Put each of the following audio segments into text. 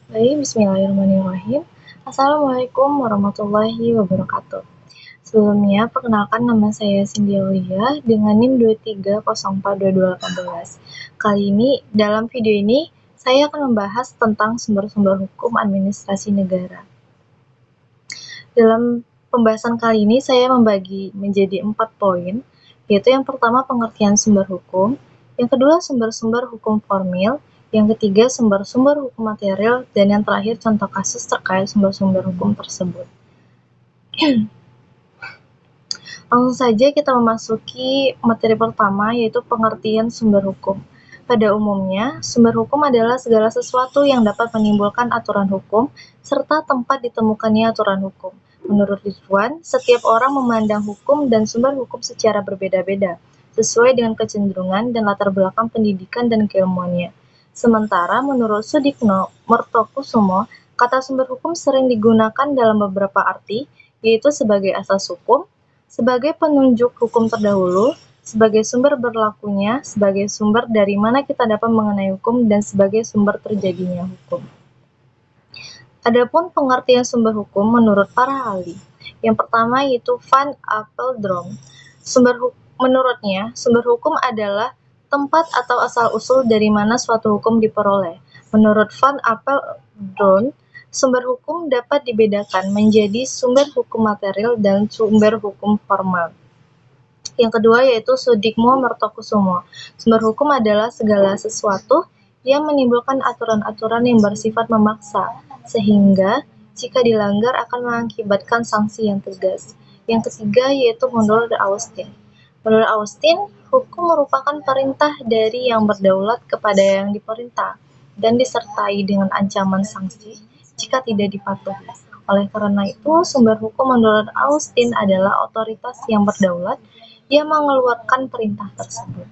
Baik, bismillahirrahmanirrahim. Assalamualaikum warahmatullahi wabarakatuh. Sebelumnya, perkenalkan nama saya Cindy Aulia dengan NIM 23042218. Kali ini, dalam video ini, saya akan membahas tentang sumber-sumber hukum administrasi negara. Dalam pembahasan kali ini, saya membagi menjadi 4 poin, yaitu yang pertama pengertian sumber hukum, yang kedua sumber-sumber hukum formil, yang ketiga sumber-sumber hukum material, dan yang terakhir contoh kasus terkait sumber-sumber hukum tersebut. Langsung saja kita memasuki materi pertama, yaitu pengertian sumber hukum. Pada umumnya, sumber hukum adalah segala sesuatu yang dapat menimbulkan aturan hukum, serta tempat ditemukannya aturan hukum. Menurut Ridwan, setiap orang memandang hukum dan sumber hukum secara berbeda-beda, sesuai dengan kecenderungan dan latar belakang pendidikan dan keilmuannya. Sementara menurut Sudikno Mertokusumo, kata sumber hukum sering digunakan dalam beberapa arti, yaitu sebagai asas hukum, sebagai penunjuk hukum terdahulu, sebagai sumber berlakunya, sebagai sumber dari mana kita dapat mengenai hukum, dan sebagai sumber terjadinya hukum. Adapun pengertian sumber hukum menurut para ahli, yang pertama yaitu Van Apeldoorn. Menurutnya, sumber hukum adalah tempat atau asal-usul dari mana suatu hukum diperoleh. Menurut Van Apeldoorn, sumber hukum dapat dibedakan menjadi sumber hukum material dan sumber hukum formal. Yang kedua yaitu Sudikno Mertokusumo. Sumber hukum adalah segala sesuatu yang menimbulkan aturan-aturan yang bersifat memaksa, sehingga jika dilanggar akan mengakibatkan sanksi yang tegas. Yang ketiga yaitu menurut Austin. Menurut Austin, hukum merupakan perintah dari yang berdaulat kepada yang diperintah dan disertai dengan ancaman sanksi jika tidak dipatuhi. Oleh karena itu, sumber hukum menurut Austin adalah otoritas yang berdaulat yang mengeluarkan perintah tersebut.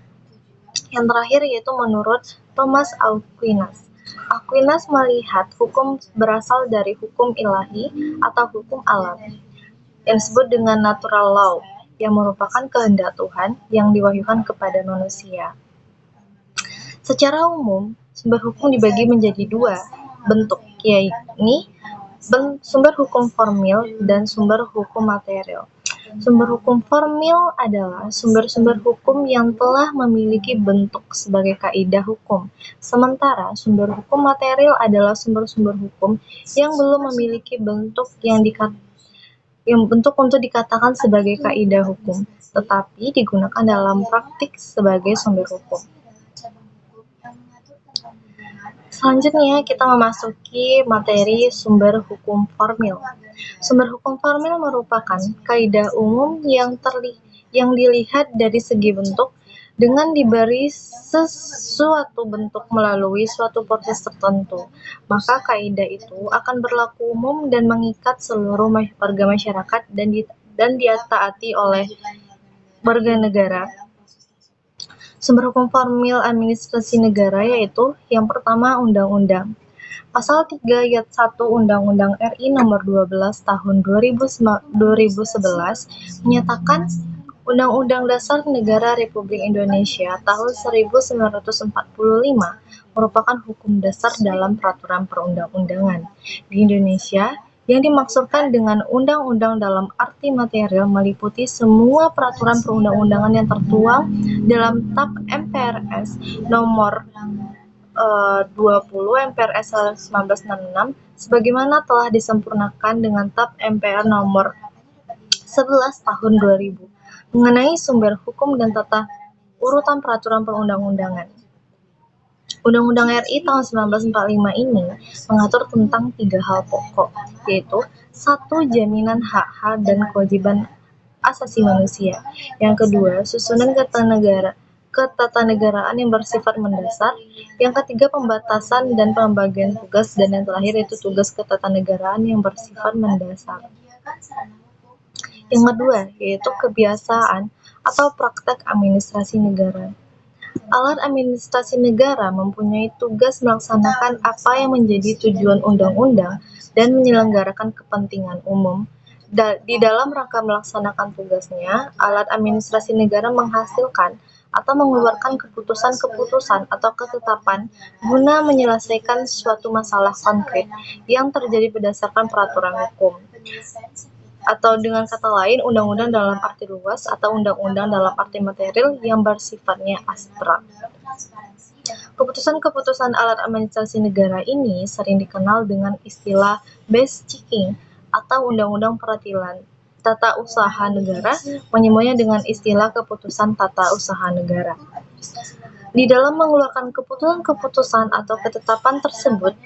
Yang terakhir yaitu menurut Thomas Aquinas. Aquinas melihat hukum berasal dari hukum ilahi atau hukum alam yang disebut dengan natural law, yang merupakan kehendak Tuhan yang diwahyukan kepada manusia. Secara umum, sumber hukum dibagi menjadi dua bentuk, yaitu sumber hukum formil dan sumber hukum material. Sumber hukum formil adalah sumber-sumber hukum yang telah memiliki bentuk sebagai kaidah hukum, sementara sumber hukum material adalah sumber-sumber hukum yang belum memiliki bentuk bentuk untuk dikatakan sebagai kaidah hukum, tetapi digunakan dalam praktik sebagai sumber hukum. Selanjutnya kita memasuki materi sumber hukum formil. Sumber hukum formil merupakan kaidah umum yang dilihat dari segi bentuk dengan diberi sesuatu bentuk melalui suatu proses tertentu, maka kaidah itu akan berlaku umum dan mengikat seluruh warga masyarakat dan ditaati oleh warga negara. Sumber hukum formil administrasi negara yaitu yang pertama undang-undang. Pasal 3 ayat 1 Undang-Undang RI Nomor 12 Tahun 2011 menyatakan Undang-Undang Dasar Negara Republik Indonesia tahun 1945 merupakan hukum dasar dalam peraturan perundang-undangan di Indonesia. Yang dimaksudkan dengan undang-undang dalam arti material meliputi semua peraturan perundang-undangan yang tertuang dalam TAP MPRS nomor 20 MPRS 1966 sebagaimana telah disempurnakan dengan TAP MPR nomor 11 tahun 2000 mengenai sumber hukum dan tata urutan peraturan perundang-undangan. Undang-Undang RI tahun 1945 ini mengatur tentang 3 hal pokok, yaitu 1. Jaminan hak-hak dan kewajiban asasi manusia. Yang kedua, susunan ketatanegaraan yang bersifat mendasar. Yang ketiga, pembatasan dan pembagian tugas. Dan yang terakhir yaitu tugas ketatanegaraan yang bersifat mendasar. Yang kedua, yaitu kebiasaan atau praktek administrasi negara. Alat administrasi negara mempunyai tugas melaksanakan apa yang menjadi tujuan undang-undang dan menyelenggarakan kepentingan umum. Di dalam rangka melaksanakan tugasnya, alat administrasi negara menghasilkan atau mengeluarkan keputusan-keputusan atau ketetapan guna menyelesaikan suatu masalah konkret yang terjadi berdasarkan peraturan hukum. Atau dengan kata lain, undang-undang dalam arti luas atau undang-undang dalam arti material yang bersifatnya abstrak. Keputusan-keputusan alat administrasi negara ini sering dikenal dengan istilah base checking atau undang-undang peradilan tata usaha negara, menyebutnya dengan istilah keputusan tata usaha negara. Di dalam mengeluarkan keputusan-keputusan atau ketetapan tersebut,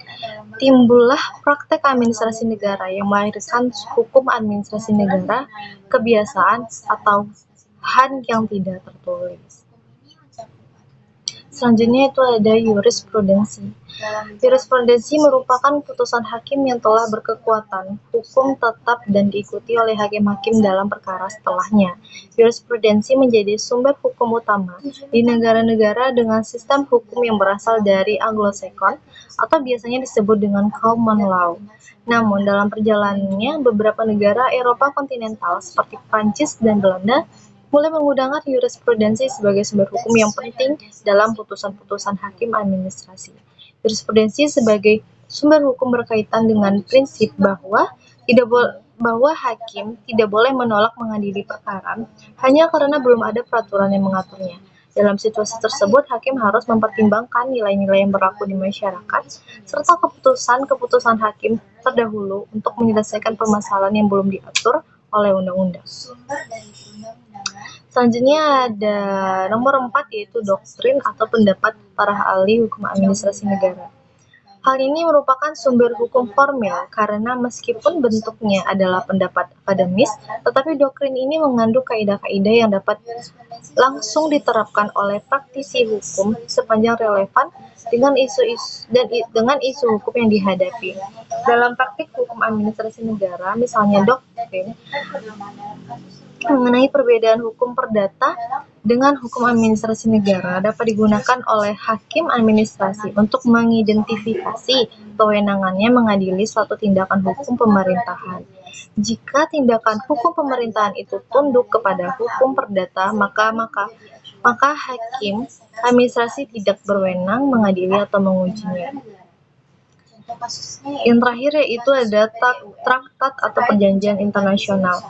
timbullah praktek administrasi negara yang melahirkan hukum administrasi negara, kebiasaan, atau han yang tidak tertulis. Selanjutnya itu ada jurisprudensi. Jurisprudensi merupakan putusan hakim yang telah berkekuatan hukum tetap dan diikuti oleh hakim-hakim dalam perkara setelahnya. Jurisprudensi menjadi sumber hukum utama di negara-negara dengan sistem hukum yang berasal dari Anglo-Saxon atau biasanya disebut dengan common law. Namun dalam perjalanannya, beberapa negara Eropa kontinental seperti Prancis dan Belanda mulai menggunakan jurisprudensi sebagai sumber hukum yang penting dalam putusan-putusan hakim administrasi. Jurisprudensi sebagai sumber hukum berkaitan dengan prinsip bahwa hakim tidak boleh menolak mengadili perkara hanya karena belum ada peraturan yang mengaturnya. Dalam situasi tersebut, hakim harus mempertimbangkan nilai-nilai yang berlaku di masyarakat serta keputusan-keputusan hakim terdahulu untuk menyelesaikan permasalahan yang belum diatur oleh undang-undang. Selanjutnya ada nomor 4, yaitu doktrin atau pendapat para ahli hukum administrasi negara. Hal ini merupakan sumber hukum formil karena meskipun bentuknya adalah pendapat akademis, tetapi doktrin ini mengandung kaidah-kaidah yang dapat langsung diterapkan oleh praktisi hukum sepanjang relevan dengan isu hukum yang dihadapi. Dalam praktik hukum administrasi negara, misalnya doktrin mengenai perbedaan hukum perdata dengan hukum administrasi negara dapat digunakan oleh hakim administrasi untuk mengidentifikasi kewenangannya mengadili suatu tindakan hukum pemerintahan. Jika tindakan hukum pemerintahan itu tunduk kepada hukum perdata, maka hakim administrasi tidak berwenang mengadili atau mengujinya. Yang terakhir yaitu ada traktat atau perjanjian internasional.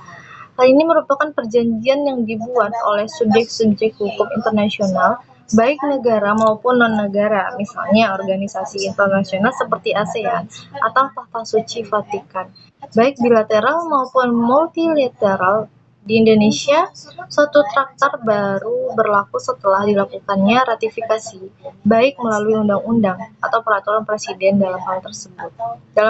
Hal ini merupakan perjanjian yang dibuat oleh subjek-subjek hukum internasional, baik negara maupun non-negara, misalnya organisasi internasional seperti ASEAN atau Tahta Suci Vatikan, baik bilateral maupun multilateral. Di Indonesia, suatu traktat baru berlaku setelah dilakukannya ratifikasi, baik melalui undang-undang atau peraturan presiden dalam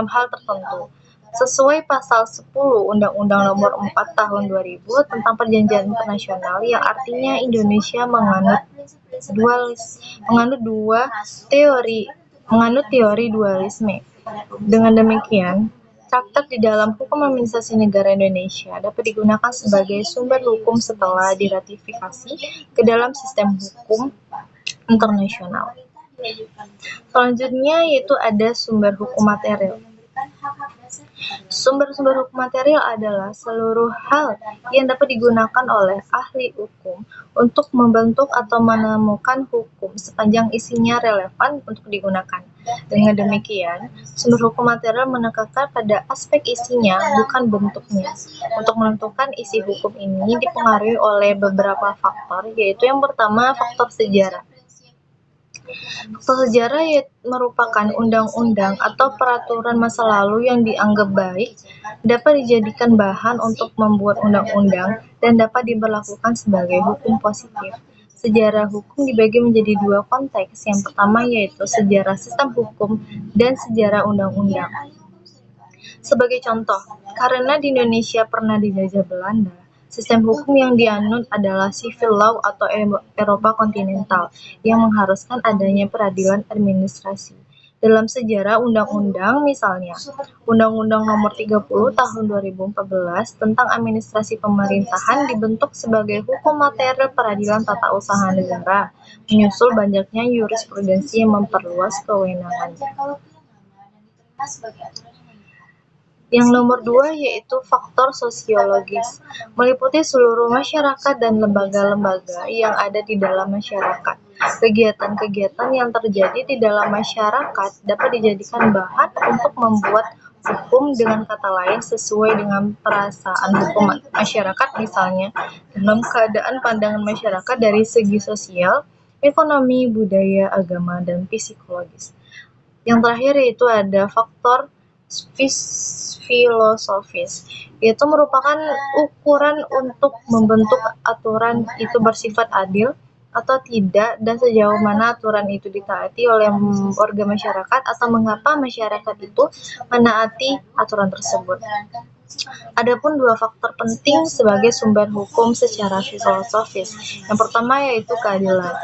hal tertentu. Sesuai pasal 10 Undang-Undang Nomor 4 Tahun 2000 tentang Perjanjian Internasional, yang artinya Indonesia menganut teori dualisme. Dengan demikian, traktat di dalam hukum administrasi negara Indonesia dapat digunakan sebagai sumber hukum setelah diratifikasi ke dalam sistem hukum internasional. Selanjutnya yaitu ada sumber hukum material. Sumber-sumber hukum material adalah seluruh hal yang dapat digunakan oleh ahli hukum untuk membentuk atau menemukan hukum sepanjang isinya relevan untuk digunakan. Dengan demikian, sumber hukum material menekankan pada aspek isinya, bukan bentuknya. Untuk menentukan isi hukum ini dipengaruhi oleh beberapa faktor, yaitu yang pertama faktor sejarah. Faktor sejarah merupakan undang-undang atau peraturan masa lalu yang dianggap baik, dapat dijadikan bahan untuk membuat undang-undang, dan dapat diberlakukan sebagai hukum positif. Sejarah hukum dibagi menjadi dua konteks. Yang pertama yaitu sejarah sistem hukum dan sejarah undang-undang. Sebagai contoh, karena di Indonesia pernah dijajah Belanda, sistem hukum yang dianut adalah civil law atau Eropa kontinental yang mengharuskan adanya peradilan administrasi. Dalam sejarah undang-undang, misalnya, Undang-Undang Nomor 30 Tahun 2014 tentang administrasi pemerintahan dibentuk sebagai hukum material peradilan tata usaha negara, menyusul banyaknya jurisprudensi yang memperluas kewenangannya. Yang nomor dua yaitu faktor sosiologis, meliputi seluruh masyarakat dan lembaga-lembaga yang ada di dalam masyarakat. Kegiatan-kegiatan yang terjadi di dalam masyarakat dapat dijadikan bahan untuk membuat hukum, dengan kata lain sesuai dengan perasaan hukum masyarakat, misalnya dalam keadaan pandangan masyarakat dari segi sosial, ekonomi, budaya, agama, dan psikologis. Yang terakhir yaitu ada faktor filosofis, yaitu merupakan ukuran untuk membentuk aturan itu bersifat adil atau tidak, dan sejauh mana aturan itu ditaati oleh warga masyarakat, atau mengapa masyarakat itu menaati aturan tersebut. Adapun dua faktor penting sebagai sumber hukum secara filosofis. Yang pertama yaitu keadilan.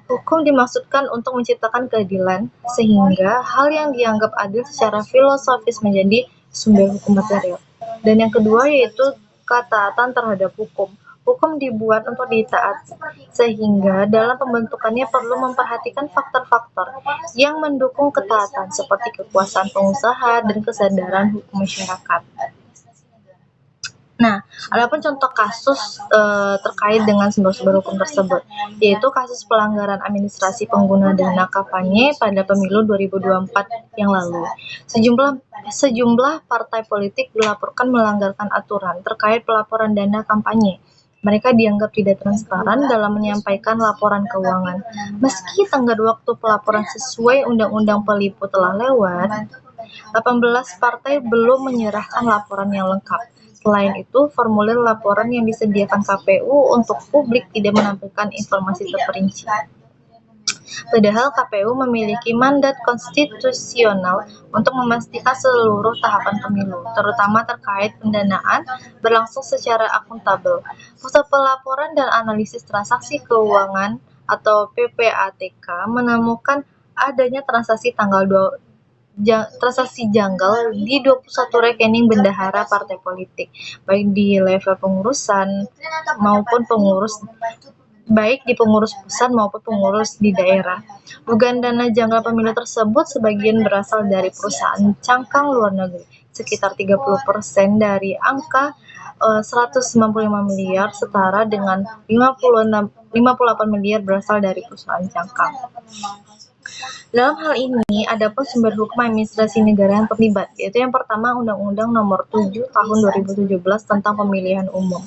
Hukum dimaksudkan untuk menciptakan keadilan, sehingga hal yang dianggap adil secara filosofis menjadi sumber hukum material. Dan yang kedua yaitu ketaatan terhadap hukum. Hukum dibuat untuk ditaati, sehingga dalam pembentukannya perlu memperhatikan faktor-faktor yang mendukung ketaatan, seperti kekuasaan pengusaha dan kesadaran hukum masyarakat. Nah, adapun contoh kasus terkait dengan sumber-sumber hukum tersebut, yaitu kasus pelanggaran administrasi pengguna dana kampanye pada pemilu 2024 yang lalu. Sejumlah partai politik dilaporkan melanggarkan aturan terkait pelaporan dana kampanye. Mereka dianggap tidak transparan dalam menyampaikan laporan keuangan. Meski tenggat waktu pelaporan sesuai Undang-Undang Pelipu telah lewat, 18 partai belum menyerahkan laporan yang lengkap. Selain itu, formulir laporan yang disediakan KPU untuk publik tidak menampilkan informasi terperinci. Padahal KPU memiliki mandat konstitusional untuk memastikan seluruh tahapan pemilu, terutama terkait pendanaan, berlangsung secara akuntabel. Pusat Pelaporan dan Analisis Transaksi Keuangan atau PPATK menemukan adanya transaksi janggal di 21 rekening bendahara partai politik, baik di level pengurusan maupun baik di pengurus pusat maupun pengurus di daerah. Dugaan dana janggal pemilu tersebut sebagian berasal dari perusahaan cangkang luar negeri, sekitar 30% dari angka 195 miliar, setara dengan 58 miliar berasal dari perusahaan cangkang. Dalam hal ini, ada pun sumber hukum administrasi negara yang terlibat, yaitu yang pertama Undang-Undang Nomor 7 Tahun 2017 tentang Pemilihan Umum,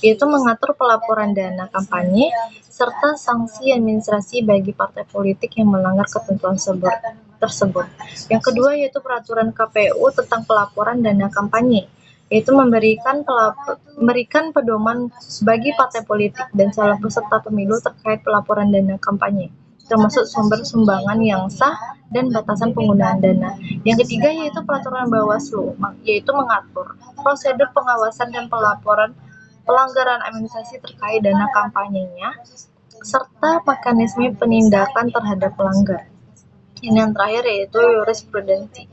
yaitu mengatur pelaporan dana kampanye serta sanksi administrasi bagi partai politik yang melanggar ketentuan tersebut. Yang kedua yaitu Peraturan KPU tentang pelaporan dana kampanye, yaitu memberikan pedoman bagi partai politik dan calon peserta pemilu terkait pelaporan dana kampanye, termasuk sumber sumbangan yang sah dan batasan penggunaan dana. Yang ketiga yaitu Peraturan Bawaslu, yaitu mengatur prosedur pengawasan dan pelaporan pelanggaran administrasi terkait dana kampanyenya, serta mekanisme penindakan terhadap pelanggar. Yang terakhir yaitu jurisprudensi,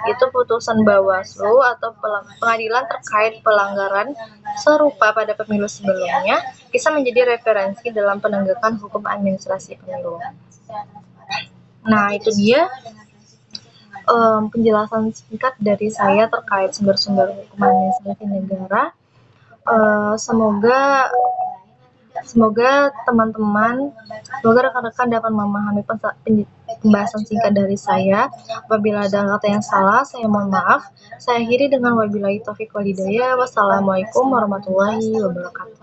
yaitu putusan Bawaslu atau pengadilan terkait pelanggaran serupa pada pemilu sebelumnya bisa menjadi referensi dalam penegakan hukum administrasi pemilu. Nah, itu dia penjelasan singkat dari saya terkait sumber-sumber hukum administrasi negara. Semoga teman-teman, semoga rekan-rekan dapat memahami pembahasan singkat dari saya. Apabila ada kata yang salah, saya mohon maaf. Saya akhiri dengan wabillahi taufiq wal hidayah. Wassalamualaikum warahmatullahi wabarakatuh.